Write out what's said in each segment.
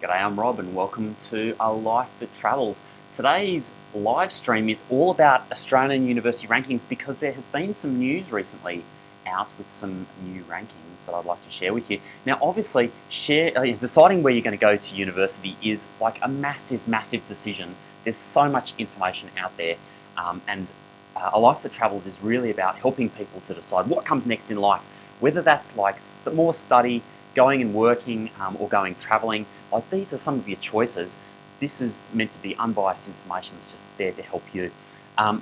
G'day, I'm Rob and welcome to A Life That Travels. Today's live stream is all about Australian university rankings because there has been some news recently out with some new rankings that I'd like to share with you. Now obviously, deciding where you're going to go to university is like a massive decision. There's so much information out there and A Life That Travels is really about helping people to decide what comes next in life, whether that's like more study, going and working or going travelling. Like, these are some of your choices. This is meant to be unbiased information that's just there to help you.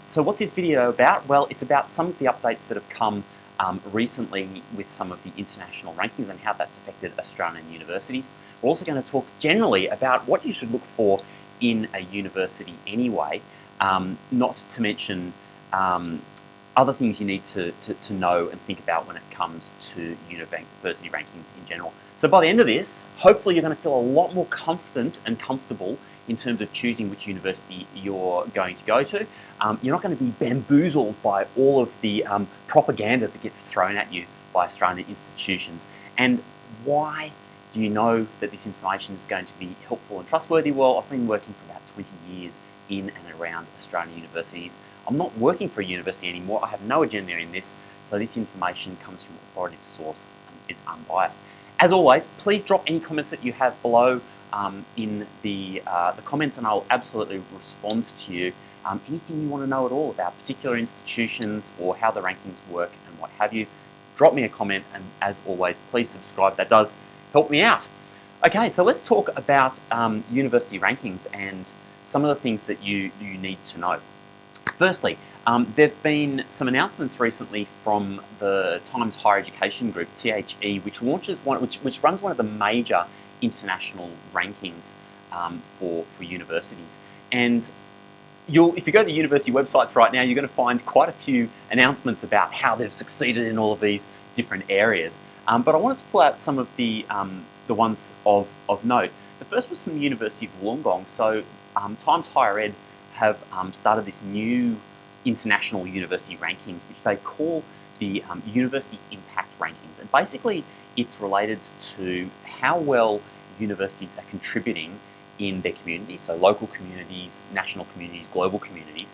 So what's this video about? Well, it's about some of the updates that have come recently with some of the international rankings and how that's affected Australian universities. We're also going to talk generally about what you should look for in a university anyway, not to mention other things you need to know and think about when it comes to university rankings in general. So by the end of this, hopefully you're going to feel a lot more confident and comfortable in terms of choosing which university you're going to go to. You're not going to be bamboozled by all of the propaganda that gets thrown at you by Australian institutions. And why do you know that this information is going to be helpful and trustworthy? Well, I've been working for about 20 years in and around Australian universities. I'm not working for a university anymore. I have no agenda in this, so this information comes from an authoritative source and it's unbiased. As always, please drop any comments that you have below in the comments, and I'll absolutely respond to you. Anything you want to know at all about particular institutions or how the rankings work and what have you, drop me a comment, and as always, please subscribe. That does help me out. Okay, so let's talk about university rankings and some of the things that you need to know. Firstly, there have been some announcements recently from the Times Higher Education Group, THE, which runs one of the major international rankings for universities. And if you go to the university websites right now, you're going to find quite a few announcements about how they've succeeded in all of these different areas. But I wanted to pull out some of the ones of note. The first was from the University of Wollongong. So Times Higher Ed have started this new international university rankings, which they call the University Impact Rankings. And basically, it's related to how well universities are contributing in their communities, so local communities, national communities, global communities,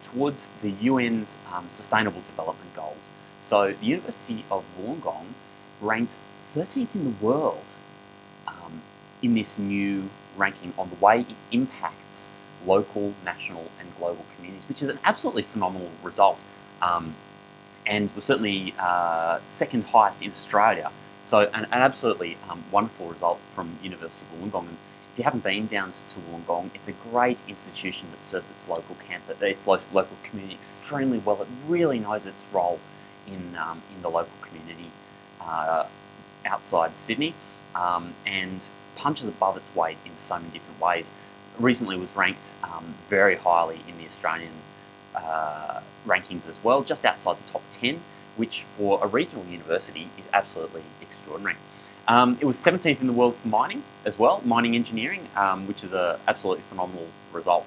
towards the UN's Sustainable Development Goals. So the University of Wollongong ranked 13th in the world in this new ranking on the way it impacts local, national and global communities, which is an absolutely phenomenal result, and was certainly second highest in Australia. So an absolutely wonderful result from University of Wollongong. And if you haven't been down to Wollongong, it's a great institution that serves its local campus, its local community extremely well. It really knows its role in the local community outside Sydney, and punches above its weight in so many different ways. Recently was ranked very highly in the Australian rankings as well, just outside the top 10, which for a regional university is absolutely extraordinary. It was 17th in the world for mining as well, mining engineering, which is an absolutely phenomenal result.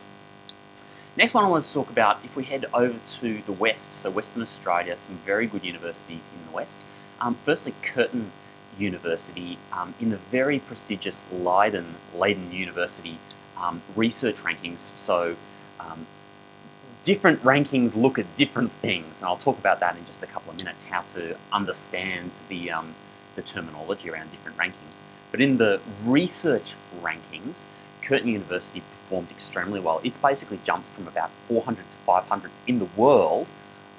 Next one I want to talk about, if we head over to the west, so Western Australia, some very good universities in the west. Firstly, Curtin University in the very prestigious Leiden University research rankings. So different rankings look at different things, and I'll talk about that in just a couple of minutes, how to understand the terminology around different rankings. But in the research rankings, Curtin University performed extremely well. It's basically jumped from about 400 to 500 in the world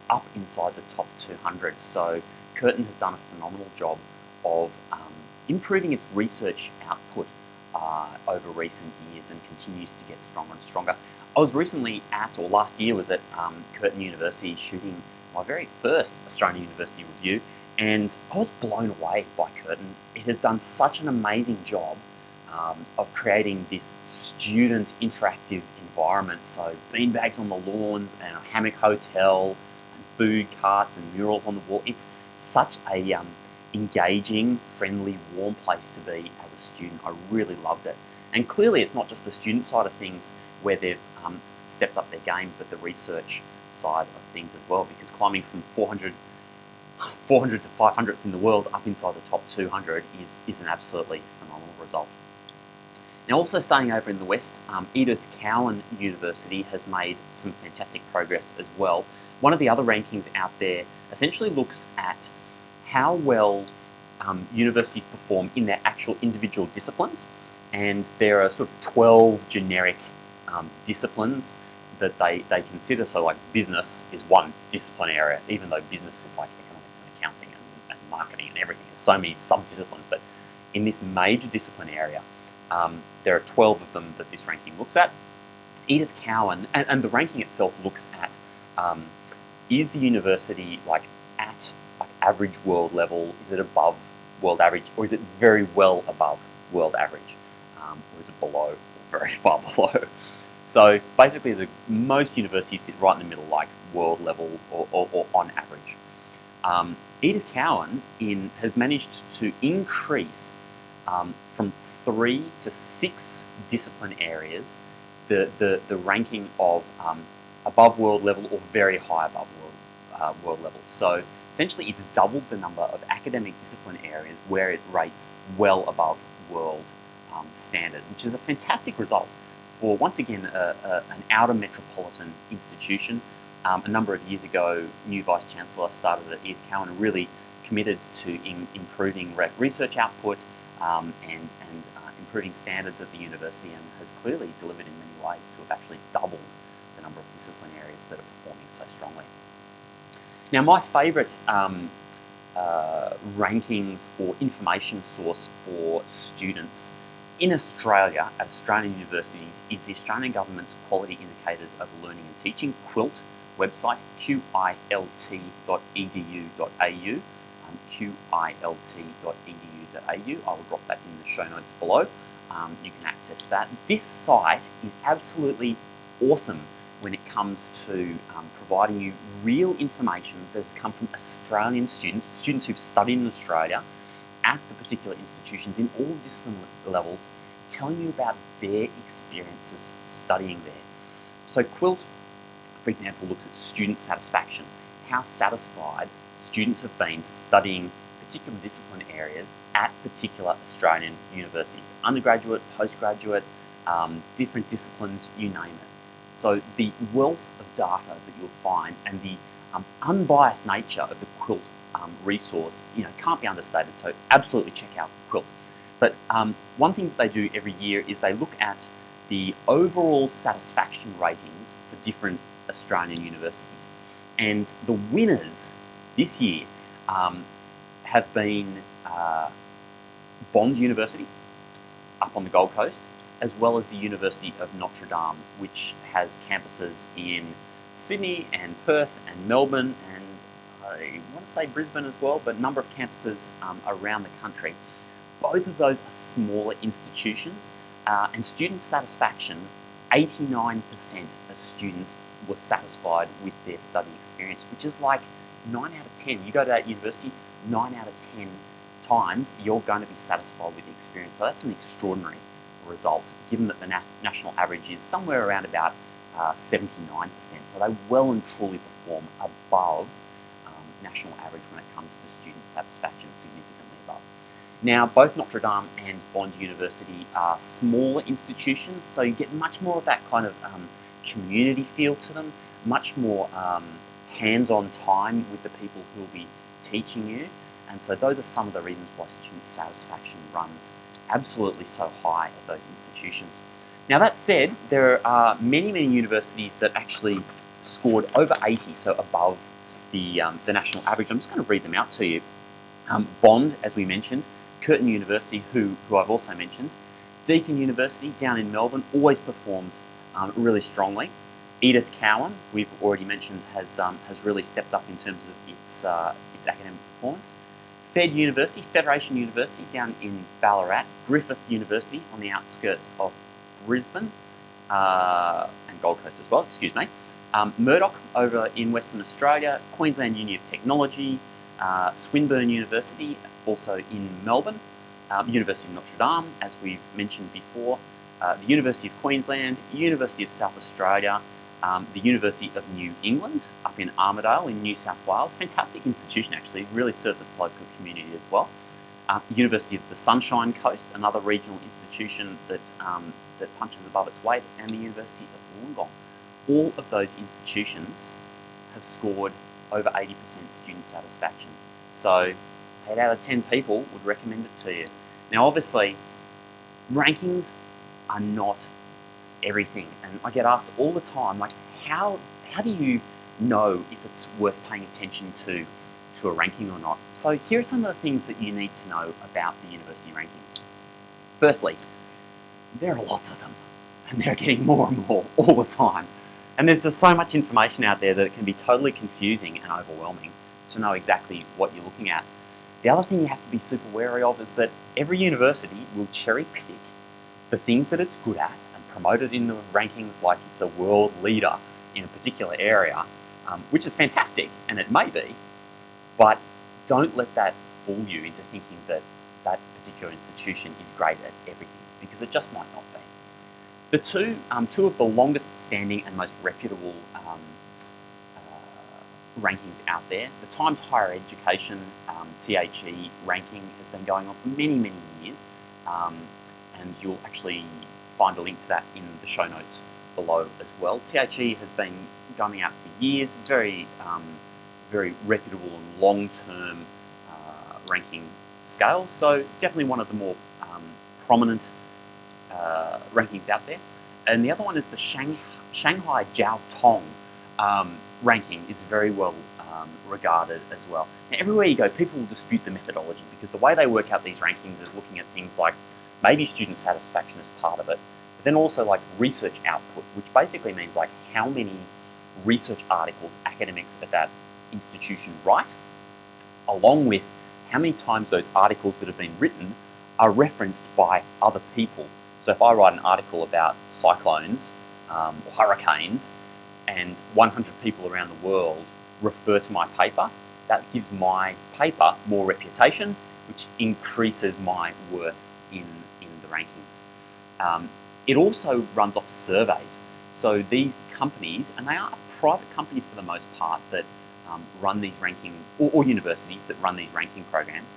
up inside the top 200. So Curtin has done a phenomenal job of improving its research output over recent years and continues to get stronger and stronger. I was recently last year was at Curtin University shooting my very first Australian University review, and I was blown away by Curtin. It has done such an amazing job of creating this student interactive environment. So beanbags on the lawns and a hammock hotel and food carts and murals on the wall. It's such a engaging, friendly, warm place to be as a student. I really loved it. And clearly it's not just the student side of things where they've stepped up their game, but the research side of things as well, because climbing from 400 to 500th in the world up inside the top 200 is an absolutely phenomenal result. Now, also staying over in the West, Edith Cowan University has made some fantastic progress as well. One of the other rankings out there essentially looks at how well universities perform in their actual individual disciplines, and there are sort of 12 generic disciplines that they consider. So like business is one discipline area, even though business is like economics and accounting and marketing and everything. There's so many sub-disciplines, but in this major discipline area, there are 12 of them that this ranking looks at. Edith Cowan, and the ranking itself looks at is the university like at like average world level? Is it above world average, or is it very well above world average, or is it below or very far below? So basically, most universities sit right in the middle, like world level or on average. Edith Cowan has managed to increase from 3 to 6 discipline areas the ranking of above world level or very high above world level. So essentially, it's doubled the number of academic discipline areas where it rates well above world standard, which is a fantastic result for, once again, an outer metropolitan institution. A number of years ago, new Vice Chancellor started at Edith Cowan, really committed to improving research output and improving standards at the university, and has clearly delivered in many ways to have actually doubled the number of discipline areas that are performing so strongly. Now, my favourite rankings or information source for students in Australia at Australian universities is the Australian Government's Quality Indicators of Learning and Teaching, QUILT website, qilt.edu.au, qilt.edu.au. I will drop that in the show notes below. You can access that. This site is absolutely awesome when it comes to providing you real information that's come from Australian students who've studied in Australia at the particular institutions in all discipline levels, telling you about their experiences studying there. So QUILT, for example, looks at student satisfaction, how satisfied students have been studying particular discipline areas at particular Australian universities, undergraduate, postgraduate, different disciplines, you name it. So the wealth of data that you'll find and the unbiased nature of the QUILT resource, can't be understated. So absolutely check out QUILT. But one thing that they do every year is they look at the overall satisfaction ratings for different Australian universities, and the winners this year have been Bond University up on the Gold Coast, as well as the University of Notre Dame, which has campuses in Sydney and Perth and Melbourne, and I want to say Brisbane as well, but a number of campuses around the country. Both of those are smaller institutions, and student satisfaction, 89% of students were satisfied with their study experience, which is like 9 out of 10. You go to that university, 9 out of 10 times you're going to be satisfied with the experience. So that's an extraordinary result, given that the national average is somewhere around about 79%. So they well and truly perform above national average when it comes to student satisfaction, significantly above. Now, both Notre Dame and Bond University are smaller institutions, so you get much more of that kind of community feel to them, much more hands-on time with the people who will be teaching you. And so those are some of the reasons why student satisfaction runs absolutely so high at those institutions. Now, that said, there are many universities that actually scored over 80, so above the national average. I'm just going to read them out to you. Bond, as we mentioned, Curtin University, who I've also mentioned, Deakin University down in Melbourne always performs really strongly. Edith Cowan, we've already mentioned, has really stepped up in terms of its academic performance. Federation University down in Ballarat, Griffith University on the outskirts of Brisbane and Gold Coast as well, excuse me. Murdoch over in Western Australia, Queensland Uni of Technology, Swinburne University also in Melbourne, University of Notre Dame, as we've mentioned before, the University of Queensland, University of South Australia, the University of New England up in Armidale in New South Wales. Fantastic institution, actually, really serves its local community as well. University of the Sunshine Coast, another regional institution that punches above its weight, and the University of Wollongong. All of those institutions have scored over 80% student satisfaction. So 8 out of 10 people would recommend it to you. Now obviously, rankings are not everything, and I get asked all the time, like, how do you know if it's worth paying attention to a ranking or not? So here are some of the things that you need to know about the university rankings. Firstly, there are lots of them, and they're getting more and more all the time. And there's just so much information out there that it can be totally confusing and overwhelming to know exactly what you're looking at. The other thing you have to be super wary of is that every university will cherry pick the things that it's good at and promote it in the rankings like it's a world leader in a particular area, which is fantastic, and it may be, but don't let that fool you into thinking that that particular institution is great at everything, because it just might not be. The two of the longest standing and most reputable rankings out there, the Times Higher Education THE ranking has been going on for many, many years, and you'll actually find a link to that in the show notes below as well. THE has been going out for years, very reputable and long-term ranking scale, so definitely one of the more prominent rankings out there. And the other one is the Shanghai Jiao Tong ranking is very well regarded as well. Now, everywhere you go, people will dispute the methodology, because the way they work out these rankings is looking at things like maybe student satisfaction as part of it, but then also like research output, which basically means like how many research articles academics at that institution write, along with how many times those articles that have been written are referenced by other people. So if I write an article about cyclones or hurricanes, and 100 people around the world refer to my paper, that gives my paper more reputation, which increases my worth in the rankings. It also runs off surveys. So these companies, and they are private companies for the most part, that run these ranking, or universities that run these ranking programs,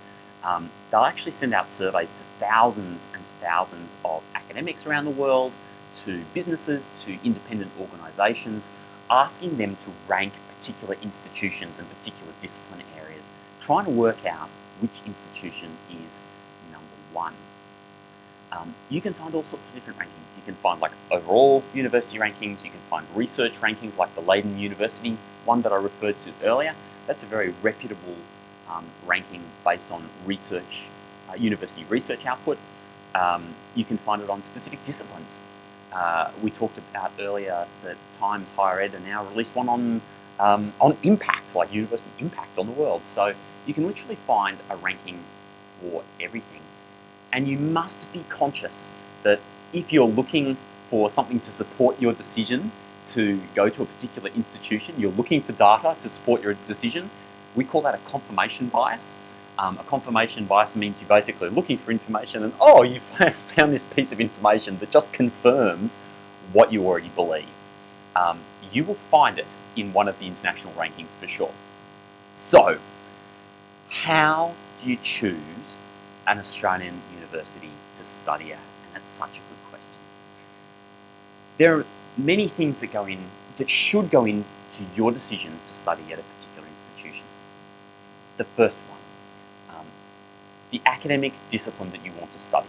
they'll actually send out surveys to thousands and thousands of academics around the world, to businesses, to independent organisations, asking them to rank particular institutions and particular discipline areas, trying to work out which institution is number one. You can find all sorts of different rankings. You can find like overall university rankings, you can find research rankings like the Leiden University one that I referred to earlier. That's a very reputable ranking based on research, university research output. You can find it on specific disciplines. We talked about earlier that Times Higher Ed are now released one on impact, like university impact on the world. So you can literally find a ranking for everything. And you must be conscious that if you're looking for something to support your decision to go to a particular institution, you're looking for data to support your decision, we call that a confirmation bias. A confirmation bias means you're basically looking for information and, oh, you found this piece of information that just confirms what you already believe. You will find it in one of the international rankings for sure. So, how do you choose an Australian university to study at? And that's such a good question. There are many things that should go into your decision to study at a particular institution. The first one, the academic discipline that you want to study.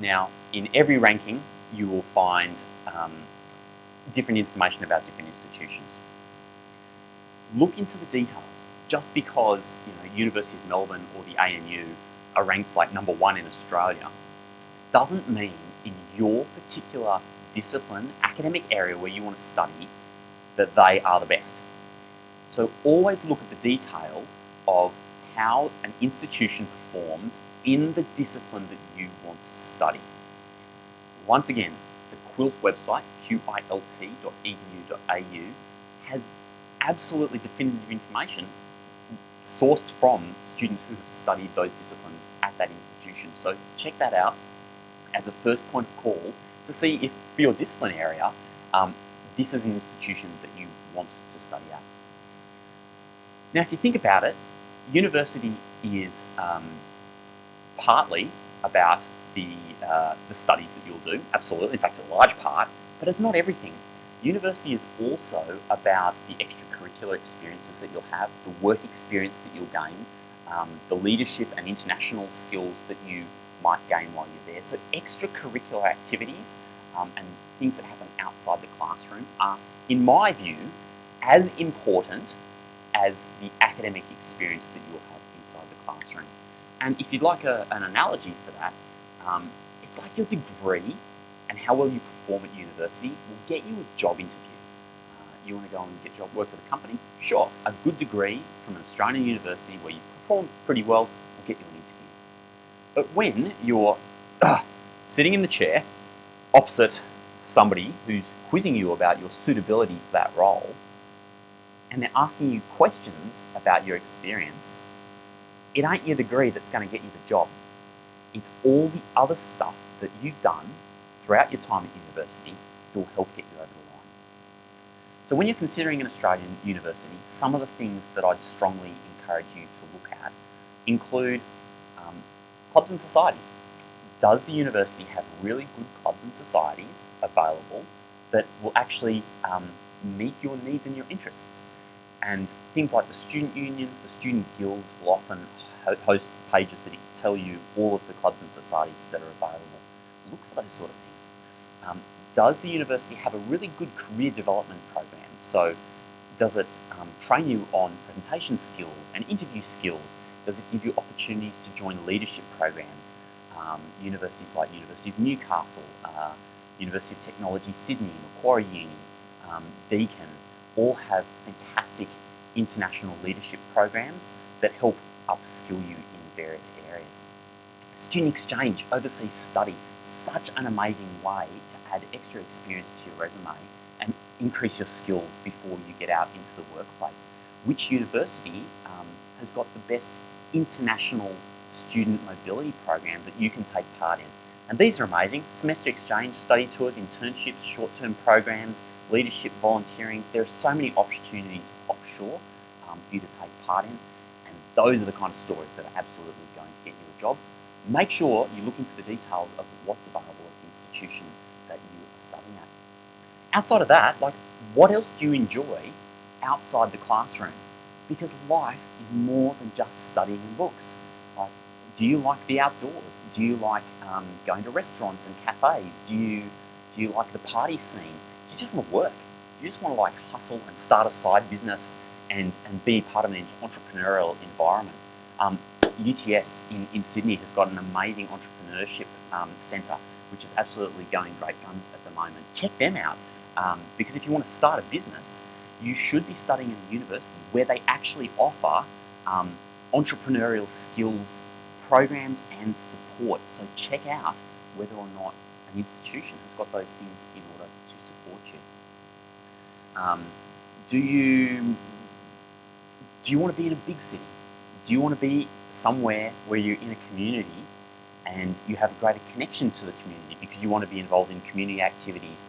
Now, in every ranking, you will find different information about different institutions. Look into the details. Just because University of Melbourne or the ANU are ranked like number one in Australia doesn't mean in your particular discipline, academic area where you want to study, that they are the best. So always look at the detail of how an institution performs in the discipline that you want to study. Once again, the QUILT website, qilt.edu.au, has absolutely definitive information sourced from students who have studied those disciplines at that institution. So check that out as a first point of call to see if for your discipline area, this is an institution that you want to study at. Now, if you think about it, university is partly about the studies that you'll do, absolutely, in fact a large part, but it's not everything. University is also about the extracurricular experiences that you'll have, the work experience that you'll gain, the leadership and international skills that you might gain while you're there. So extracurricular activities and things that happen outside the classroom are, in my view, as important as the academic experience that you'll have inside the classroom. And if you'd like an analogy for that, it's like your degree and how well you perform at university will get you a job interview. You want to go and get a job, work with a company? Sure, a good degree from an Australian university where you perform pretty well will get you an interview. But when you're sitting in the chair opposite somebody who's quizzing you about your suitability for that role, and they're asking you questions about your experience, it ain't your degree that's going to get you the job. It's all the other stuff that you've done throughout your time at university that will help get you over the line. So when you're considering an Australian university, some of the things that I'd strongly encourage you to look at include clubs and societies. Does the university have really good clubs and societies available that will actually meet your needs and your interests? And things like the student unions, the student guilds will often host pages that tell you all of the clubs and societies that are available. Look for those sort of things. Does the university have a really good career development program? So does it train you on presentation skills and interview skills? Does it give you opportunities to join leadership programs? Universities like University of Newcastle, University of Technology Sydney, Macquarie Uni, Deakin, all have fantastic international leadership programs that help upskill you in various areas. Student exchange, overseas study, such an amazing way to add extra experience to your resume and increase your skills before you get out into the workplace. Which university has got the best international student mobility program that you can take part in? And these are amazing. Semester exchange, study tours, internships, short-term programs, leadership, volunteering. There are so many opportunities offshore for you to take part in. And those are the kind of stories that are absolutely going to get you a job. Make sure you look into the details of what's available at the institution that you are studying at. Outside of that, like, what else do you enjoy outside the classroom? Because life is more than just studying in books. Like, do you like the outdoors? Do you like going to restaurants and cafes? Do you like the party scene? Do you just want to work? Do you just want to like hustle and start a side business and be part of an entrepreneurial environment? UTS in Sydney has got an amazing entrepreneurship centre, which is absolutely going great guns at the moment. Check them out, because if you want to start a business, you should be studying in a university where they actually offer entrepreneurial skills programs and support. So check out whether or not an institution has got those things in order to support you. Do you want to be in a big city? Do you want to be somewhere where you're in a community and you have a greater connection to the community because you want to be involved in community activities?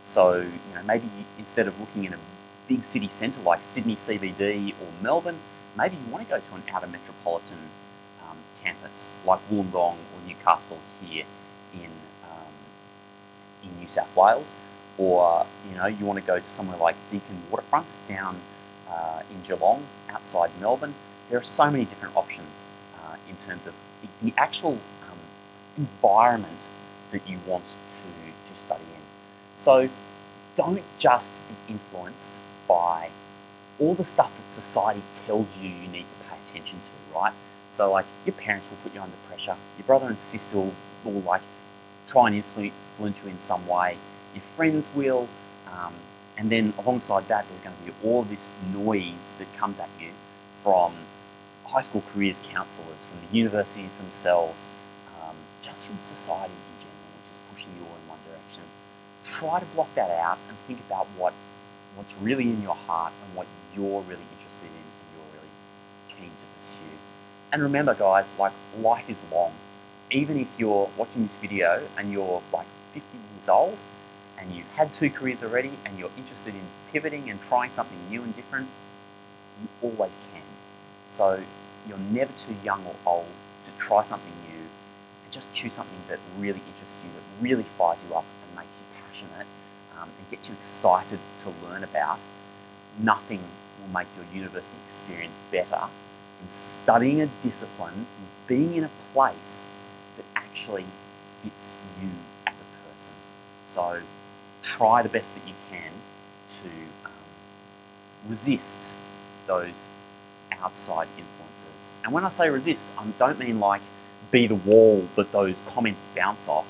So maybe instead of looking in a big city centre like Sydney CBD or Melbourne, maybe you want to go to an outer metropolitan campus like Wollongong or Newcastle here in New South Wales, or you want to go to somewhere like Deakin Waterfront down in Geelong outside Melbourne. There are so many different options in terms of the actual environment that you want to study in. So don't just be influenced by all the stuff that society tells you you need to pay attention to, right? So like your parents will put you under pressure, your brother and sister will like try and influence you in some way, your friends will, and then alongside that there's going to be all this noise that comes at you from high school careers counsellors, from the universities themselves, just from society in general, which is pushing you all in one direction. Try to block that out and think about what's really in your heart and what you're really interested in and you're really keen to pursue. And remember, guys, like, life is long. Even if you're watching this video and you're like 50 years old and you've had 2 careers already and you're interested in pivoting and trying something new and different, you always can. So you're never too young or old to try something new and just choose something that really interests you, that really fires you up and makes you passionate and gets you excited to learn about. Nothing will make your university experience better than studying a discipline and being in a place that actually fits you as a person. So try the best that you can to resist those outside influences. And when I say resist, I don't mean like be the wall that those comments bounce off,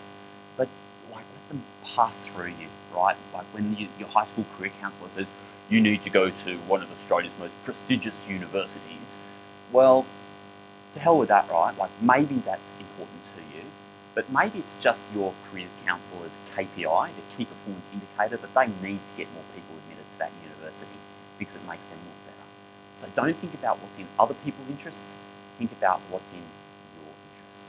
but like let them pass through you, right? Like when your high school career counsellor says, you need to go to one of Australia's most prestigious universities. Well, to hell with that, right? Like maybe that's important to you, but maybe it's just your careers counsellor's KPI, the key performance indicator, that they need to get more people admitted to that university because it makes them look better. So don't think about what's in other people's interests, think about what's in your interest.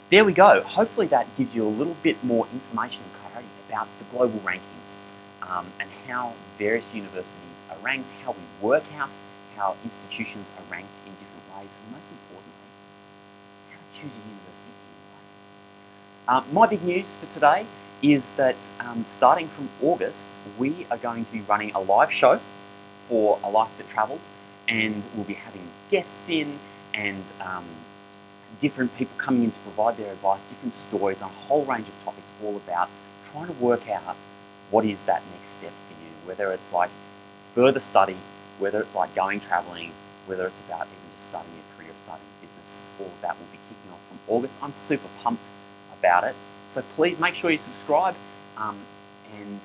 There we go. Hopefully that gives you a little bit more information and clarity about the global rankings and how various universities are ranked, how we work out how institutions are ranked in different ways, and most importantly, how to choose a university anyway. My big news for today is that starting from August, we are going to be running a live show for A Life That Travels, and we'll be having guests in and different people coming in to provide their advice, different stories, on a whole range of topics, all about trying to work out what is that next step for you, whether it's like further study, whether it's like going travelling, whether it's about even just starting a career, starting a business. All of that will be kicking off from August. I'm super pumped about it. So please make sure you subscribe and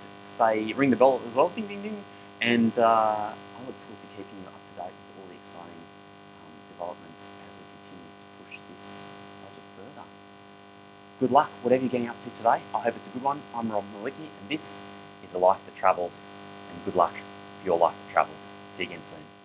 ring the bell as well, ding, ding, ding. And I look forward to keeping you up to date with all the exciting developments as we continue to push this project further. Good luck, whatever you're getting up to today. I hope it's a good one. I'm Rob Malicki, and this is A Life That Travels. And good luck for your life that travels. See you again soon.